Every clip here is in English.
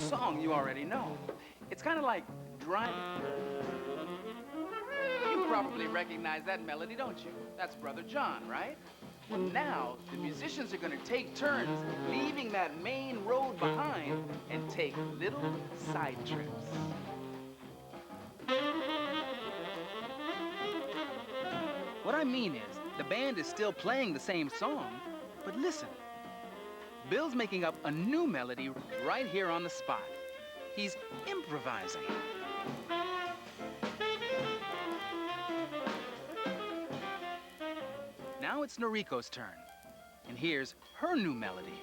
song you already know. It's kind of like driving. You probably recognize that melody, don't you? That's Brother John, right? Well, now the musicians are going to take turns leaving that main road behind and take little side trips. What I mean is, the band is still playing the same song, but listen. Bill's making up a new melody right here on the spot. He's improvising. Now it's Noriko's turn, and here's her new melody.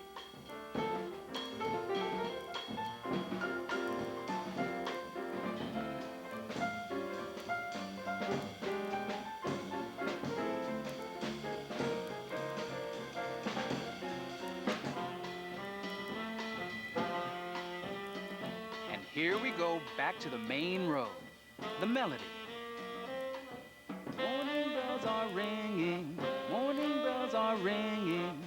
And here we go back to the main road, the melody. Morning bells are ringing, morning bells are ringing.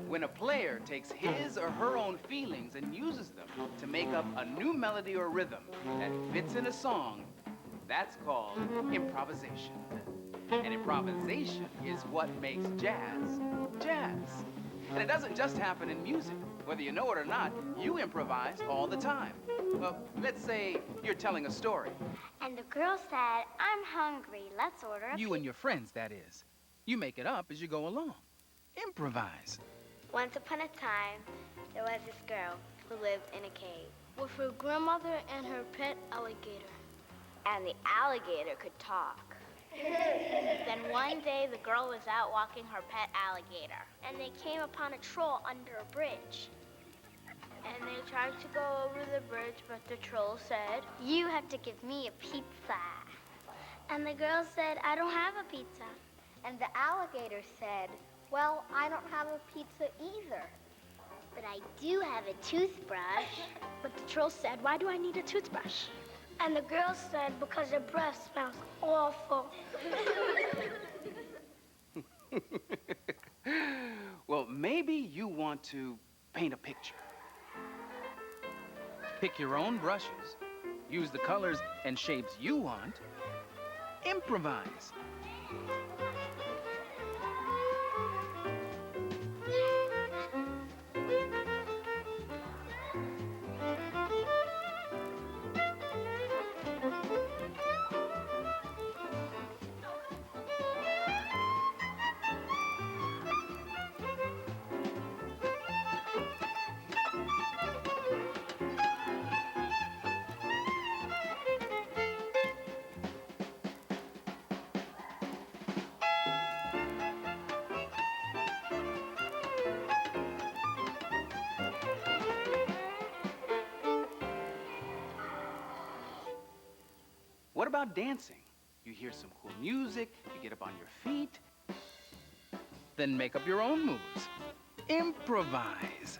When a player takes his or her own feelings and uses them to make up a new melody or rhythm that fits in a song, that's called improvisation. And improvisation is what makes jazz, jazz. And it doesn't just happen in music. Whether you know it or not, you improvise all the time. Well, let's say you're telling a story. And the girl said, I'm hungry, let's order a You and your friends, that is. You make it up as you go along. Improvise. Once upon a time, there was this girl who lived in a cave with her grandmother and her pet alligator. And the alligator could talk. Then one day, the girl was out walking her pet alligator, and they came upon a troll under a bridge. And they tried to go over the bridge, but the troll said, you have to give me a pizza. And the girl said, I don't have a pizza. And the alligator said, well, I don't have a pizza either. But I do have a toothbrush. But the troll said, why do I need a toothbrush? And the girl said, because your breath smells awful. Well, maybe you want to paint a picture. Pick your own brushes. Use the colors and shapes you want. Improvise. What about dancing? You hear some cool music, you get up on your feet, then make up your own moves. Improvise.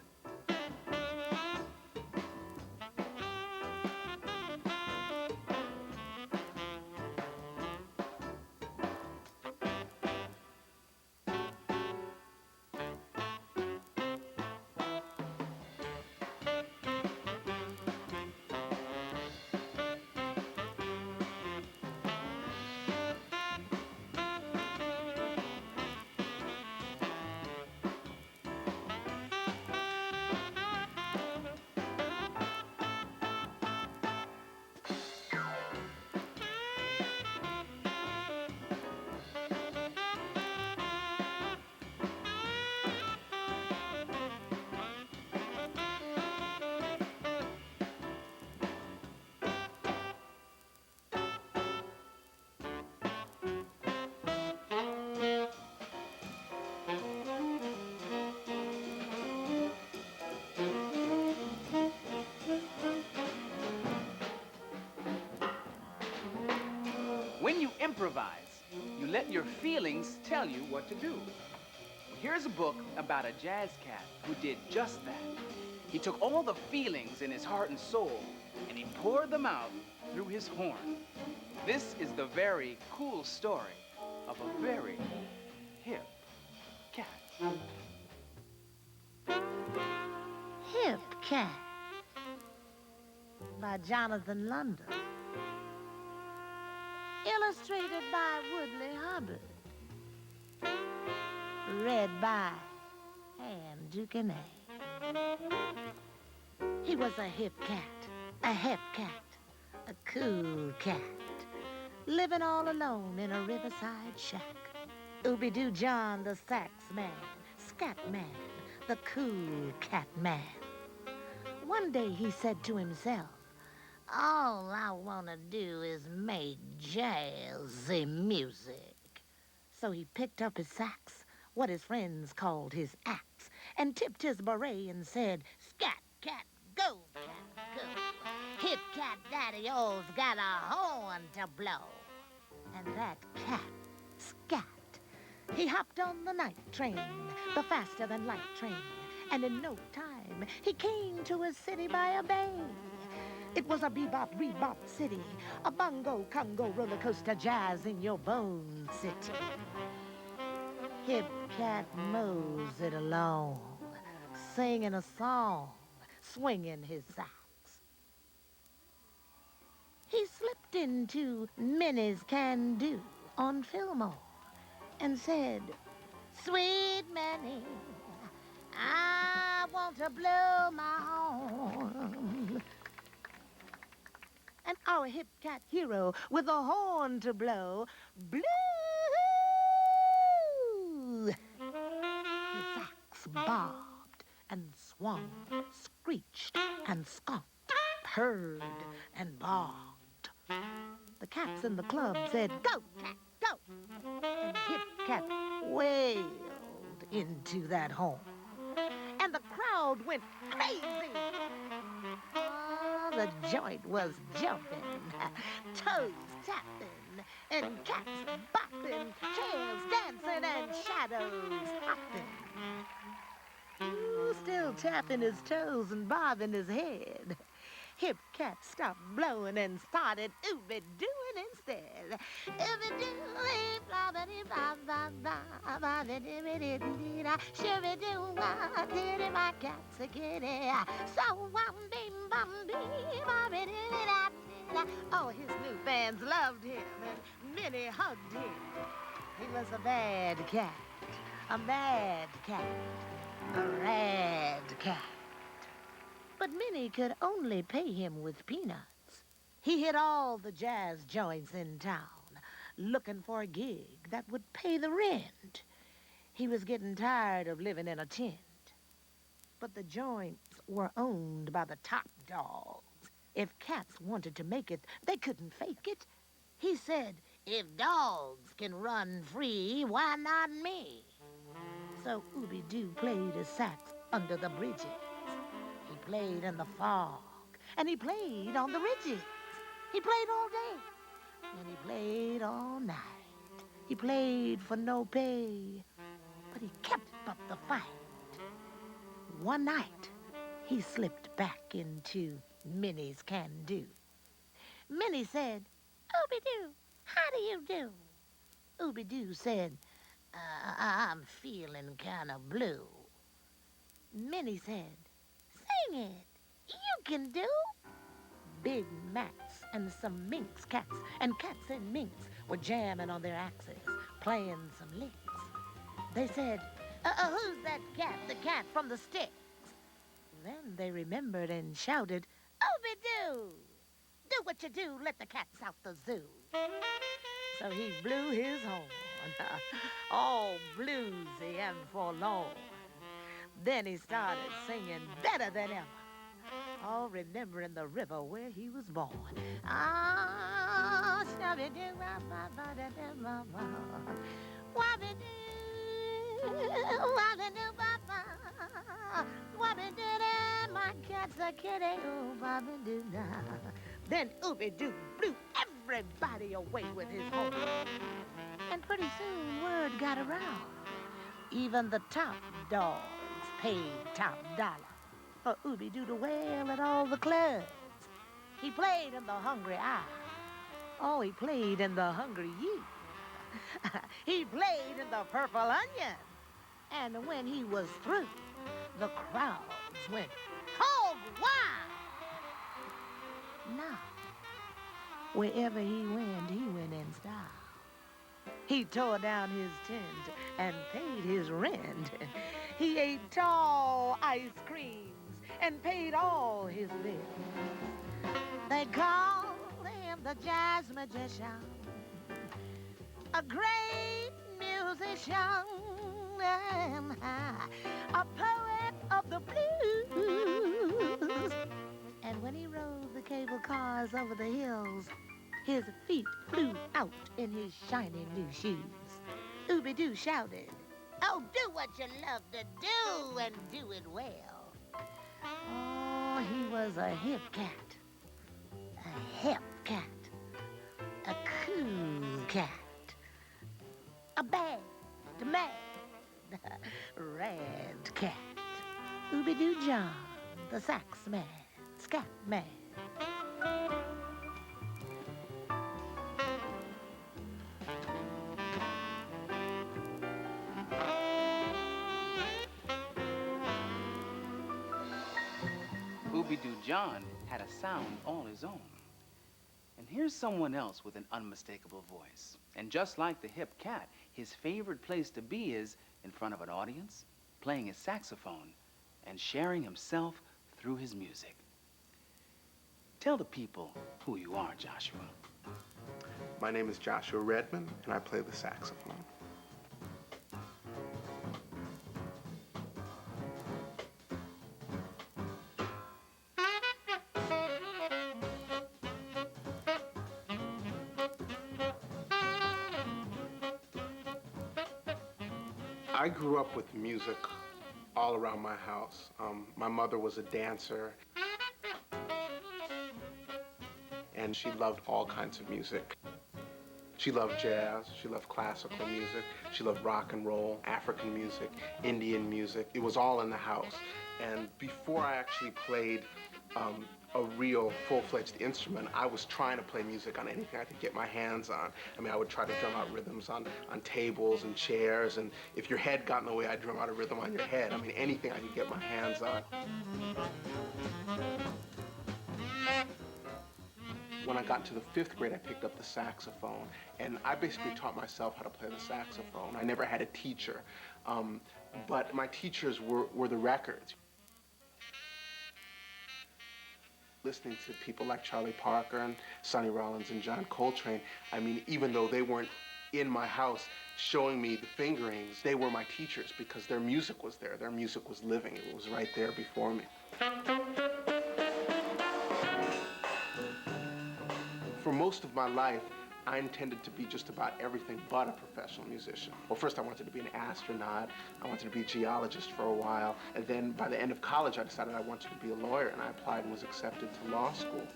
When you improvise, you let your feelings tell you what to do. Here's a book about a jazz cat who did just that. He took all the feelings in his heart and soul, and he poured them out through his horn. This is the very cool story of a very hip cat. Hip Cat by Jonathan London. Illustrated by Woodley Hubbard. Read by Ham Ducanay. He was a hip cat, a cool cat, living all alone in a riverside shack. Ooby-Doo John, the sax man, scat man, the cool cat man. One day he said to himself, all I want to do is make jazzy music. So he picked up his sax, what his friends called his axe, and tipped his beret and said, scat, cat, go, cat, go. Hip cat daddy-o's got a horn to blow. And that cat, scat, he hopped on the night train, the faster-than-light train, and in no time he came to a city by a bay. It was a bebop city, a bongo, Congo, roller coaster, jazz in your bones city. Hip cat mows it along, singing a song, swinging his sax. He slipped into Minnie's Can Do on Fillmore and said, sweet Minnie, I want to blow my horn. And our hip cat hero, with a horn to blow, blew. His sax bobbed and swung, screeched and skunked, purred and barked. The cats in the club said, go, cat, go. And hip cat wailed into that horn. And the crowd went crazy. Oh, the joint was jumping, toes tapping, and cats bopping, tails dancing, and shadows hopping. Ooh, still tapping his toes and bobbing his head. Hip cat stopped blowing and started ooby-dooing instead. Ooby-doo, blah-ba-dee-ba-ba-ba, ba-ba-dee-dee-dee-dee-da, shoo-be-doo-wah, my cat's a kitty. So bam-bing-bum-bee-ba-ba-dee-dee-da-dee-da. Oh, his new fans loved him, and Minnie hugged him. He was a bad cat, a mad cat, a rad cat. But Minnie could only pay him with peanuts. He hit all the jazz joints in town, looking for a gig that would pay the rent. He was getting tired of living in a tent. But the joints were owned by the top dogs. If cats wanted to make it, they couldn't fake it. He said, if dogs can run free, why not me? So Ooby-Doo played his sax under the bridges. He played in the fog, and he played on the ridges. He played all day, and he played all night. He played for no pay, but he kept up the fight. One night, he slipped back into Minnie's Can Do. Minnie said, Ooby-Doo, how do you do? Ooby-Doo said, I'm feeling kind of blue. Minnie said, sing it. You can do. Big Max and some minx cats and cats and minx were jamming on their axes, playing some licks. They said, who's that cat, the cat from the sticks? Then they remembered and shouted, Ooby-Doo! Do what you do, let the cats out the zoo. So he blew his horn, all bluesy and forlorn. Then he started singing better than ever, all remembering the river where he was born. Ah, shabby-doo, ba-ba-ba-da-da-ba-ba. Wabby-doo, wabby-doo-ba-ba. Wabby-doo-da, my cat's a kitty, oh, wabby-doo-da. Then Ooby-Doo blew everybody away with his horn. And pretty soon word got around. Even the top dogs paid top dollar for Ooby-Doo to wail at all the clubs. He played in the hungry eye. Oh, he played in the hungry youth. He played in the Purple Onion. And when he was through, the crowds went hog wild. Now, wherever he went in style. He tore down his tent and paid his rent. He ate tall ice creams and paid all his bills. They call him the jazz magician, a great musician, a poet of the blues. And when he rode the cable cars over the hills, his feet flew out in his shiny new shoes. Ooby-Doo shouted, "Oh, do what you love to do and do it well." Oh, he was a hip cat, a hip cat, a cool cat, a bad man, red cat. Ooby-Doo John, the sax man, scat man. Ooby-Doo John had a sound all his own. And here's someone else with an unmistakable voice. And just like the hip cat, his favorite place to be is in front of an audience, playing his saxophone, and sharing himself through his music. Tell the people who you are, Joshua. My name is Joshua Redman, and I play the saxophone. I grew up with music all around my house. My mother was a dancer, and she loved all kinds of music. She loved jazz, she loved classical music, she loved rock and roll, African music, Indian music. It was all in the house. And before I actually played a real full-fledged instrument, I was trying to play music on anything I could get my hands on. I mean, I would try to drum out rhythms on tables and chairs, and if your head got in the way, I'd drum out a rhythm on your head. I mean, anything I could get my hands on. When I got into the 5th grade, I picked up the saxophone, and I basically taught myself how to play the saxophone. I never had a teacher, but my teachers were the records. Listening to people like Charlie Parker and Sonny Rollins and John Coltrane, I mean, even though they weren't in my house showing me the fingerings, they were my teachers because their music was there. Their music was living. It was right there before me. For most of my life, I intended to be just about everything but a professional musician. Well, first I wanted to be an astronaut. I wanted to be a geologist for a while. And then by the end of college, I decided I wanted to be a lawyer, and I applied and was accepted to law school.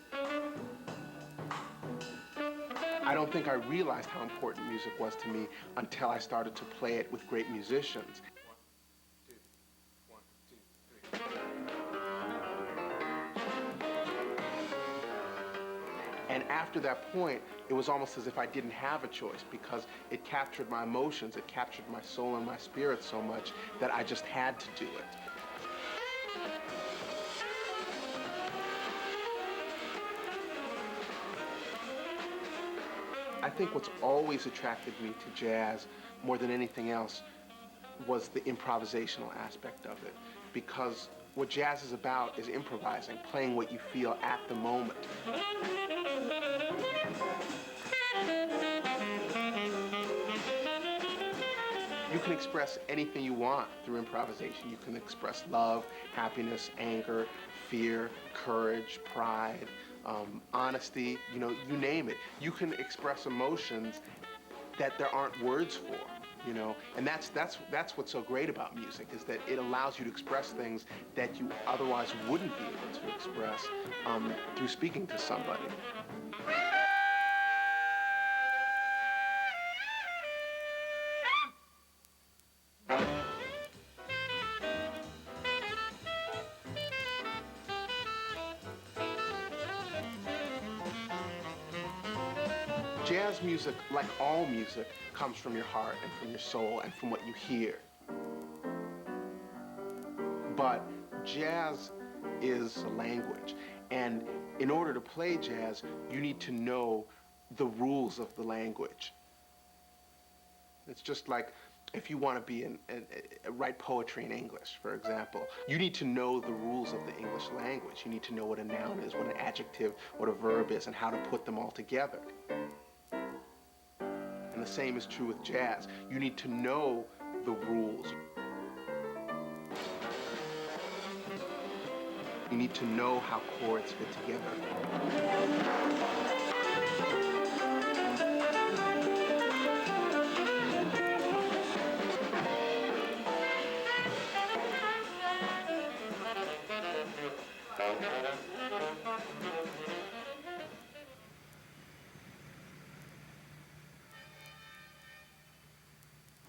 I don't think I realized how important music was to me until I started to play it with great musicians. And after that point, it was almost as if I didn't have a choice because it captured my emotions, it captured my soul and my spirit so much that I just had to do it. I think what's always attracted me to jazz more than anything else was the improvisational aspect of it, because what jazz is about is improvising, playing what you feel at the moment. You can express anything you want through improvisation. You can express love, happiness, anger, fear, courage, pride, honesty, you know, you name it. You can express emotions that there aren't words for. You know, and that's what's so great about music, is that it allows you to express things that you otherwise wouldn't be able to express through speaking to somebody. Jazz jazz music, like all music, comes from your heart and from your soul and from what you hear. But jazz is a language, and in order to play jazz, you need to know the rules of the language. It's just like if you want to write poetry in English, for example, you need to know the rules of the English language. You need to know what a noun is, what an adjective, what a verb is, and how to put them all together. And the same is true with jazz. You need to know the rules. You need to know how chords fit together.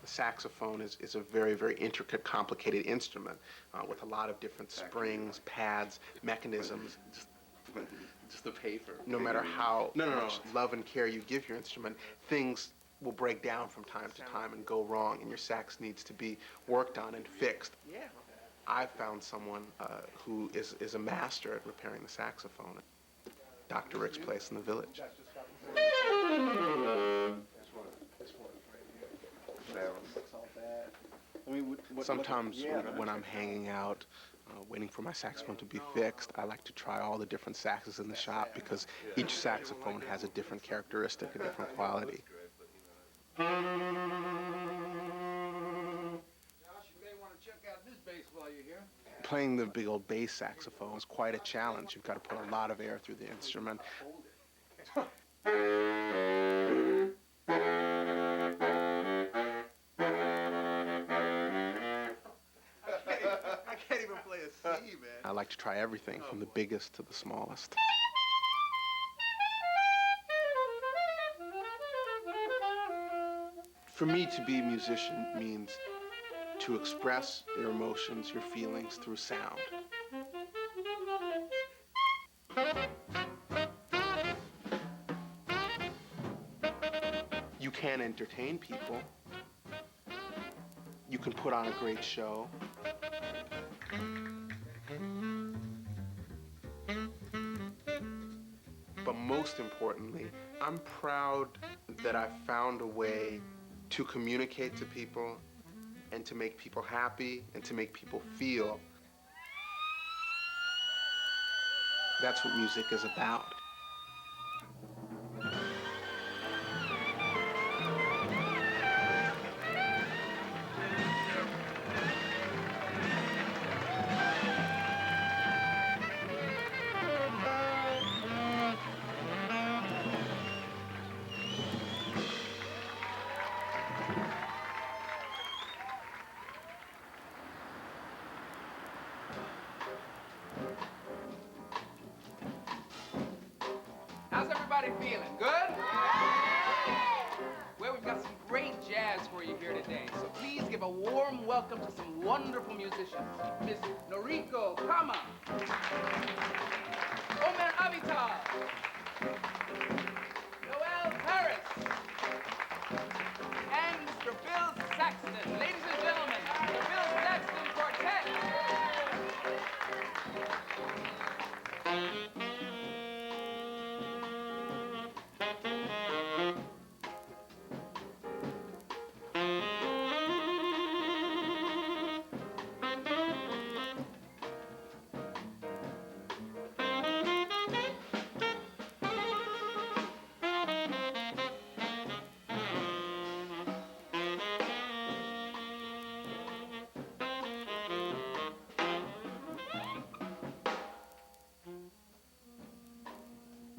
The saxophone is a very, very intricate, complicated instrument with a lot of different springs, pads, mechanisms. Just the paper. No matter how much love and care you give your instrument, things will break down from time to time and go wrong, and your sax needs to be worked on and fixed. Yeah. I found someone who is a master at repairing the saxophone at Dr. Rick's place in the village. Sometimes when I'm hanging out, waiting for my saxophone to be fixed, I like to try all the different saxes in the shop because each saxophone has a different characteristic, a different quality. Josh, you may want to check out this bass while you're here. Playing the big old bass saxophone is quite a challenge. You've got to put a lot of air through the instrument. I can't even play a C, man. I like to try everything from the biggest to the smallest. For me, to be a musician means to express your emotions, your feelings through sound. You can entertain people. You can put on a great show. But most importantly, I'm proud that I found a way to communicate to people and to make people happy and to make people feel. That's what music is about. How's everybody feeling? Good? Well, we've got some great jazz for you here today, so please give a warm welcome to some wonderful musicians. Miss Noriko Kama, Omer Avital, Noel Harris, and Mr. Bill Saxton. Ladies and gentlemen, the Bill Saxton Quartet.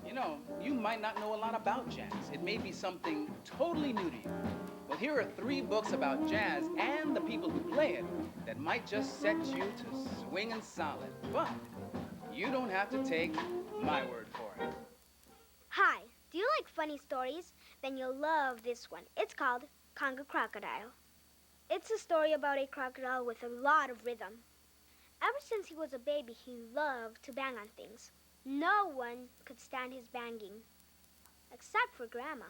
You know, you might not know a lot about jazz. It may be something totally new to you. Well, here are 3 books about jazz and the people who play it that might just set you to swinging solid. But you don't have to take my word for it. Hi, do you like funny stories? Then you'll love this one. It's called Conga Crocodile. It's a story about a crocodile with a lot of rhythm. Ever since he was a baby, he loved to bang on things. No one could stand his banging, except for Grandma.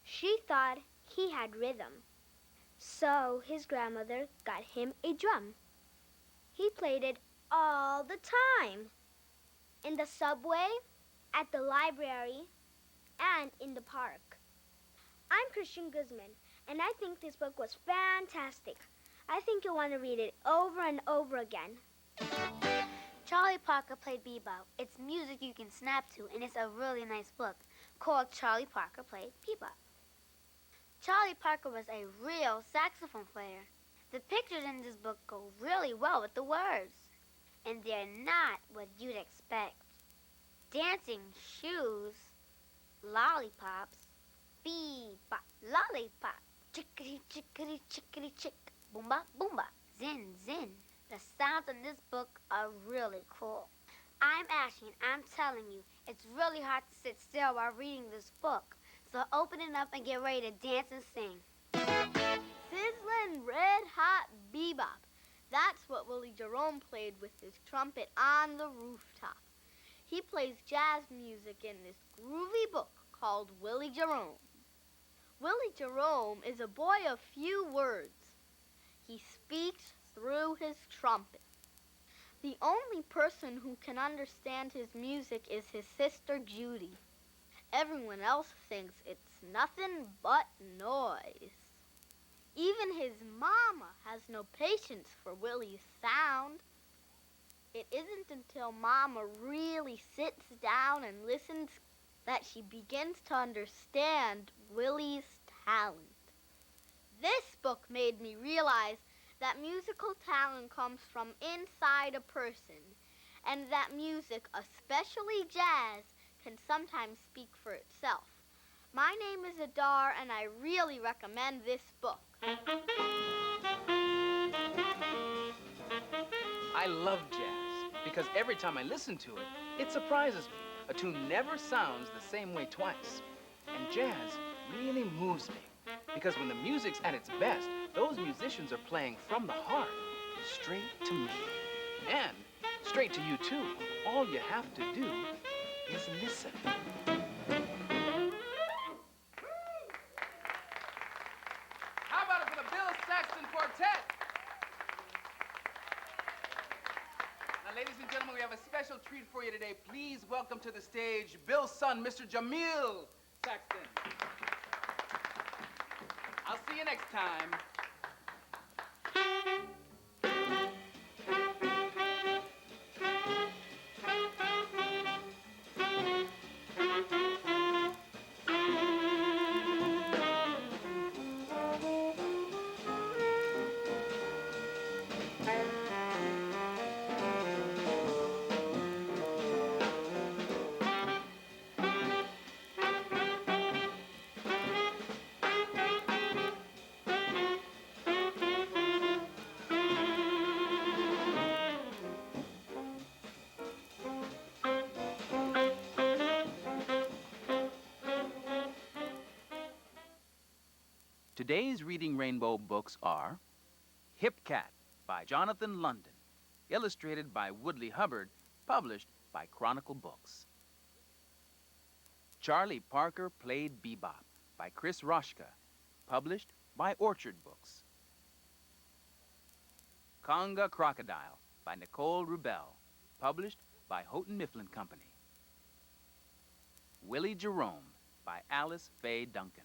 She thought he had rhythm. So his grandmother got him a drum. He played it all the time. In the subway, at the library, and in the park. I'm Christian Guzman, and I think this book was fantastic. I think you'll want to read it over and over again. Charlie Parker Played BeBop. It's music you can snap to, and it's a really nice book called Charlie Parker Played BeBop. Charlie Parker was a real saxophone player. The pictures in this book go really well with the words, and they're not what you'd expect. Dancing shoes, lollipops, bebop, lollipop, chickadee, chickadee, chickadee, chick, boomba, boomba, zin, zin. The sounds in this book are really cool. I'm Ashley, and I'm telling you, it's really hard to sit still while reading this book. So open it up and get ready to dance and sing. Sizzling red hot bebop. That's what Willie Jerome played with his trumpet on the rooftop. He plays jazz music in this groovy book called Willie Jerome. Willie Jerome is a boy of few words. He speaks through his trumpet. The only person who can understand his music is his sister Judy. Everyone else thinks it's nothing but noise. Even his mama has no patience for Willie's sound. It isn't until Mama really sits down and listens that she begins to understand Willie's talent. This book made me realize that musical talent comes from inside a person, and that music, especially jazz, can sometimes speak for itself. My name is Adar, and I really recommend this book. I love jazz because every time I listen to it, it surprises me. A tune never sounds the same way twice. And jazz really moves me because when the music's at its best, those musicians are playing from the heart, straight to me. And straight to you too. All you have to do is listen. How about it for the Bill Saxton Quartet? Now, ladies and gentlemen, we have a special treat for you today. Please welcome to the stage Bill's son, Mr. Jamil Saxton. I'll see you next time. Today's Reading Rainbow books are Hip Cat by Jonathan London, illustrated by Woodley Hubbard, published by Chronicle Books. Charlie Parker Played BeBop by Chris Roshka, published by Orchard Books. Conga Crocodile by Nicole Rubel, published by Houghton Mifflin Company. Willie Jerome by Alice Faye Duncan.